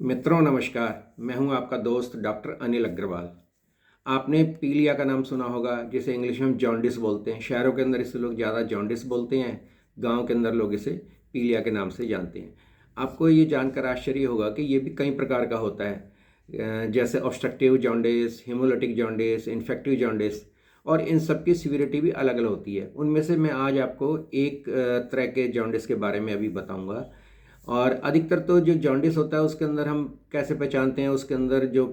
मित्रों नमस्कार। मैं हूं आपका दोस्त डॉक्टर अनिल अग्रवाल। आपने पीलिया का नाम सुना होगा, जिसे इंग्लिश में हम जॉन्डिस बोलते हैं। शहरों के अंदर इसे लोग ज़्यादा जॉन्डिस बोलते हैं, गांव के अंदर लोग इसे पीलिया के नाम से जानते हैं। आपको ये जानकर आश्चर्य होगा कि ये भी कई प्रकार का होता है, जैसे obstructive jaundice, haemolytic jaundice, infective jaundice, और इन सब की सिविरिटी भी अलग अलग होती है। उनमें से मैं आज आपको एक तरह के जॉन्डिस के बारे में अभी बताऊंगा। और अधिकतर तो जो जॉन्डिस होता है उसके अंदर हम कैसे पहचानते हैं, उसके अंदर जो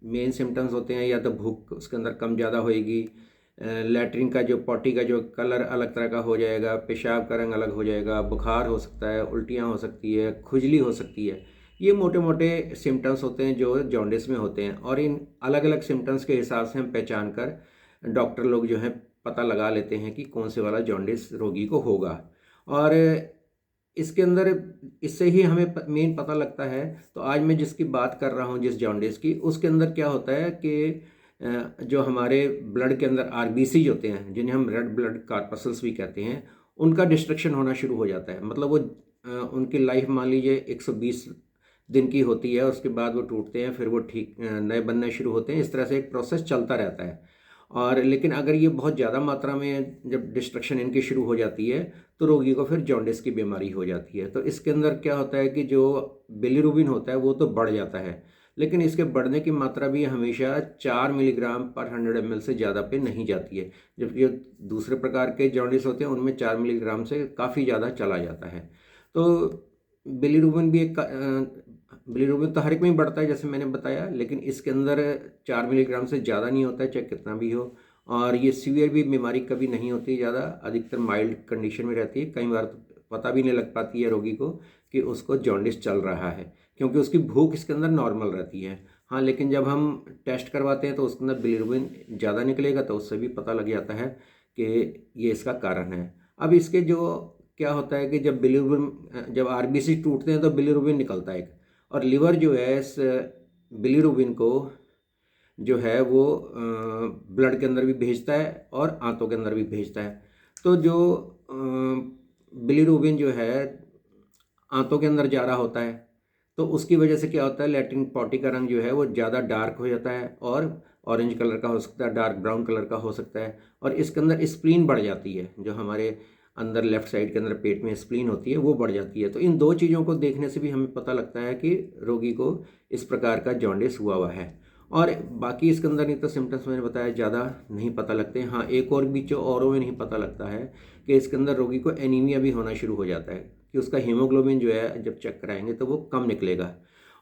मेन सिम्टम्स होते हैं, या तो भूख उसके अंदर कम ज़्यादा होएगी, लैट्रिन का जो पॉटी का जो कलर अलग तरह का हो जाएगा, पेशाब का रंग अलग हो जाएगा, बुखार हो सकता है, उल्टियाँ हो सकती है, खुजली हो सकती है। ये मोटे मोटे सिम्टम्स होते हैं जो जॉन्डिस में होते हैं, और इन अलग अलग सिम्टम्स के हिसाब से हम पहचान कर डॉक्टर लोग जो है पता लगा लेते हैं कि कौन से वाला जॉन्डिस रोगी को होगा। और इसके अंदर इससे ही हमें मेन पता लगता है। तो आज मैं जिसकी बात कर रहा हूँ, जिस जॉन्डिस की, उसके अंदर क्या होता है कि जो हमारे ब्लड के अंदर आरबीसी होते हैं, जिन्हें हम रेड ब्लड कार्पसल्स भी कहते हैं, उनका डिस्ट्रक्शन होना शुरू हो जाता है। मतलब वो उनकी लाइफ मान लीजिए 120 दिन की होती है, उसके बाद वो टूटते हैं, फिर वो ठीक नए बनने शुरू होते हैं। इस तरह से एक प्रोसेस चलता रहता है। और लेकिन अगर ये बहुत ज़्यादा मात्रा में जब डिस्ट्रक्शन इनकी शुरू हो जाती है, तो रोगी को फिर जॉन्डिस की बीमारी हो जाती है। तो इसके अंदर क्या होता है कि जो बिलीरुबिन होता है वो तो बढ़ जाता है, लेकिन इसके बढ़ने की मात्रा भी हमेशा 4 मिलीग्राम पर 100 ml से ज़्यादा पे नहीं जाती है। जबकि जो दूसरे प्रकार के जॉन्डिस होते हैं उनमें 4 मिलीग्राम से काफ़ी ज़्यादा चला जाता है। तो बिलीरुबिन भी एक बिलीरुबिन तो हर एक में ही बढ़ता है जैसे मैंने बताया, लेकिन इसके अंदर 4 मिलीग्राम से ज़्यादा नहीं होता है, चाहे कितना भी हो। और ये सीवियर भी बीमारी कभी नहीं होती ज़्यादा, अधिकतर माइल्ड कंडीशन में रहती है। कई बार तो पता भी नहीं लग पाती है रोगी को कि उसको जॉन्डिस चल रहा है, क्योंकि उसकी भूख इसके अंदर नॉर्मल रहती है। हाँ, लेकिन जब हम टेस्ट करवाते हैं तो उसके अंदर बिलीरुबिन ज़्यादा निकलेगा, तो उससे भी पता लग जाता है कि ये इसका कारण है। अब इसके जो क्या होता है कि जब बिलीरुबिन जब आरबीसी टूटते हैं तो बिलीरुबिन निकलता है, और लिवर जो है इस बिलीरुबिन को जो है वो ब्लड के अंदर भी भेजता है और आंतों के अंदर भी भेजता है। तो जो बिलीरुबिन जो है आंतों के अंदर जा रहा होता है, तो उसकी वजह से क्या होता है, लैट्रिन पॉटी का रंग जो है वो ज़्यादा डार्क हो जाता है, और ऑरेंज कलर का हो सकता है, डार्क ब्राउन कलर का हो सकता है। और इसके अंदर स्प्लीन बढ़ जाती है, जो हमारे अंदर लेफ्ट साइड के अंदर पेट में स्प्लीन होती है वो बढ़ जाती है। तो इन दो चीज़ों को देखने से भी हमें पता लगता है कि रोगी को इस प्रकार का जॉन्डिस हुआ है। और बाकी इसके अंदर नहीं तो सिम्टम्स मैंने बताया ज़्यादा नहीं पता लगते हैं। हाँ, एक और भी जो औरों में नहीं पता लगता है कि इसके अंदर रोगी को एनीमिया भी होना शुरू हो जाता है, कि उसका हीमोग्लोबिन जो है जब चेक कराएंगे तो वो कम निकलेगा।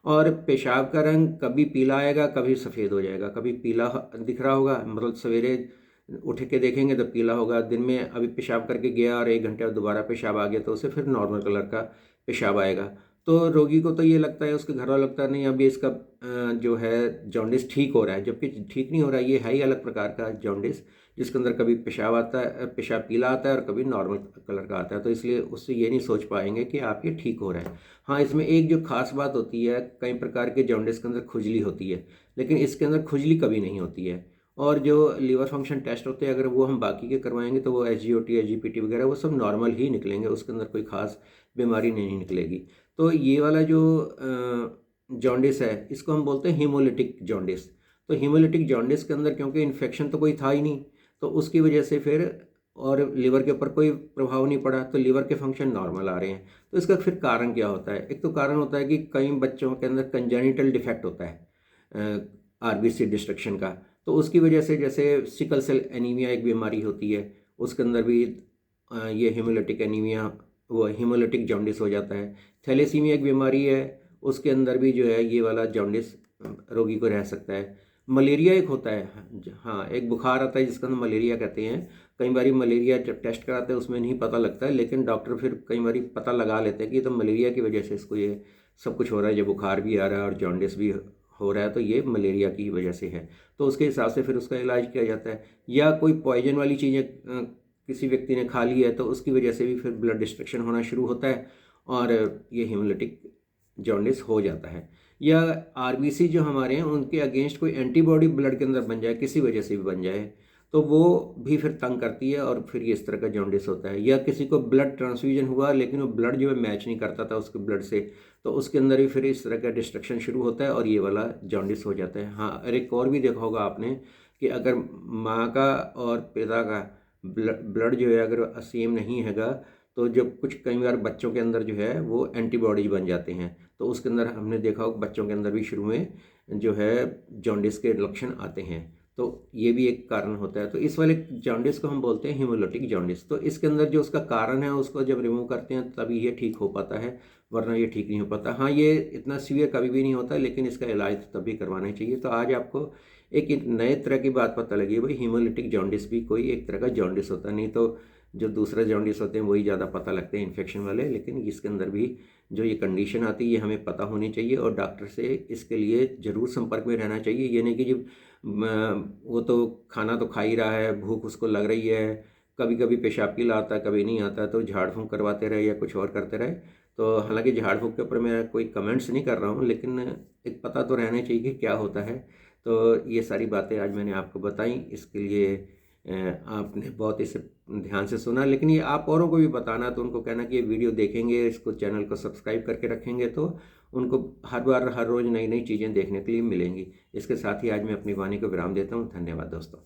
और पेशाब का रंग कभी पीला आएगा, कभी सफ़ेद हो जाएगा। कभी पीला दिख रहा होगा, मतलब सवेरे उठ के देखेंगे तो पीला होगा, दिन में अभी पेशाब करके गया और 1 घंटे बाद दोबारा पेशाब आ गया तो उसे फिर नॉर्मल कलर का पेशाब आएगा। तो रोगी को तो ये लगता है, उसके घर वाला लगता है नहीं अभी इसका जो है जॉन्डिस ठीक हो रहा है, जबकि ठीक नहीं हो रहा है। ये है ही अलग प्रकार का जॉन्डिस, जिसके अंदर कभी पेशाब आता है, पेशाब पीला आता है, और कभी नॉर्मल कलर का आता है। तो इसलिए उससे ये नहीं सोच पाएंगे कि आप ये ठीक हो रहा है। हाँ, इसमें एक जो खास बात होती है, कई प्रकार के जॉन्डिस के अंदर खुजली होती है, लेकिन इसके अंदर खुजली कभी नहीं होती है। और जो लीवर फंक्शन टेस्ट होते हैं, अगर वो हम बाकी के करवाएंगे तो वो SGOT, SGPT वगैरह वो सब नॉर्मल ही निकलेंगे, उसके अंदर कोई खास बीमारी नहीं निकलेगी। तो ये वाला जो जॉन्डिस है, इसको हम बोलते हैं हीमोलिटिक जॉन्डिस। तो हीमोलिटिक जॉन्डिस के अंदर क्योंकि इन्फेक्शन तो कोई था ही नहीं, तो उसकी वजह से फिर और लीवर के ऊपर कोई प्रभाव नहीं पड़ा, तो लीवर के फंक्शन नॉर्मल आ रहे हैं। तो इसका फिर कारण क्या होता है? एक तो कारण होता है कि कई बच्चों के अंदर कंजेनिटल डिफेक्ट होता है आरबीसी डिस्ट्रक्शन का। तो उसकी वजह से, जैसे सिकल सेल एनीमिया एक बीमारी होती है, उसके अंदर भी ये हीमोलिटिक एनीमिया, वो हीमोलिटिक जॉन्डिस हो जाता है। थैलेसीमिया एक बीमारी है, उसके अंदर भी जो है ये वाला जॉन्डिस रोगी को रह सकता है। मलेरिया एक होता है, हाँ, एक बुखार आता है जिसका हम मलेरिया कहते हैं। कई बार मलेरिया जब टेस्ट कराते हैं उसमें नहीं पता लगता है, लेकिन डॉक्टर फिर कई बार पता लगा लेते हैं कि ये तो मलेरिया की वजह से इसको ये सब कुछ हो रहा है, जो बुखार भी आ रहा है और जॉन्डिस भी हो रहा है, तो ये मलेरिया की वजह से है। तो उसके हिसाब से फिर उसका इलाज किया जाता है। या कोई पॉइजन वाली चीज़ें किसी व्यक्ति ने खा ली है, तो उसकी वजह से भी फिर ब्लड डिस्ट्रक्शन होना शुरू होता है, और ये हीमोलिटिक जॉन्डिस हो जाता है। या आरबीसी जो हमारे हैं उनके अगेंस्ट कोई एंटीबॉडी ब्लड के अंदर बन जाए, किसी वजह से भी बन जाए, तो वो भी फिर तंग करती है और फिर ये इस तरह का जॉन्डिस होता है। या किसी को ब्लड ट्रांसफ्यूजन हुआ लेकिन वो ब्लड जो है मैच नहीं करता था उसके ब्लड से, तो उसके अंदर भी फिर इस तरह का डिस्ट्रक्शन शुरू होता है और ये वाला जॉन्डिस हो जाता है। हाँ, और एक और भी देखा होगा आपने कि अगर माँ का और पिता का ब्लड जो है अगर सेम नहीं हैगा, तो जब कुछ कई बार बच्चों के अंदर जो है वो एंटीबॉडीज बन जाते हैं, तो उसके अंदर हमने देखा होगा बच्चों के अंदर भी शुरू में जो है जॉन्डिस के लक्षण आते हैं। तो ये भी एक कारण होता है। तो इस वाले जॉन्डिस को हम बोलते हैं हीमोलिटिक जॉन्डिस। तो इसके अंदर जो उसका कारण है उसको जब रिमूव करते हैं तभी ये ठीक हो पाता है, वरना ये ठीक नहीं हो पाता। हाँ, ये इतना सीवियर कभी भी नहीं होता, लेकिन इसका इलाज तो तभी करवाना ही चाहिए। तो आज आपको एक नए तरह की बात पता लगी है भाई, हीमोलिटिक जॉन्डिस भी कोई एक तरह का जॉन्डिस होता है। नहीं तो जो दूसरे जॉन्डिस होते हैं वही ज़्यादा पता लगते हैं इन्फेक्शन वाले, लेकिन इसके अंदर भी जो ये कंडीशन आती है ये हमें पता होनी चाहिए और डॉक्टर से इसके लिए ज़रूर संपर्क में रहना चाहिए। ये नहीं कि जब वो तो खाना तो खा ही रहा है, भूख उसको लग रही है, कभी कभी पेशाब की आता है कभी नहीं आता, तो झाड़ फूँक करवाते रहे या कुछ और करते रहे। तो हालांकि झाड़ फूँक के ऊपर मैं कोई कमेंट्स नहीं कर रहा हूँ, लेकिन एक पता तो रहना चाहिए कि क्या होता है। तो ये सारी बातें आज मैंने आपको बताई, इसके लिए आपने बहुत इसे ध्यान से सुना। लेकिन ये आप औरों को भी बताना, तो उनको कहना कि ये वीडियो देखेंगे, इसको चैनल को सब्सक्राइब करके रखेंगे, तो उनको हर बार हर रोज़ नई नई चीज़ें देखने के लिए मिलेंगी। इसके साथ ही आज मैं अपनी वाणी को विराम देता हूँ। धन्यवाद दोस्तों।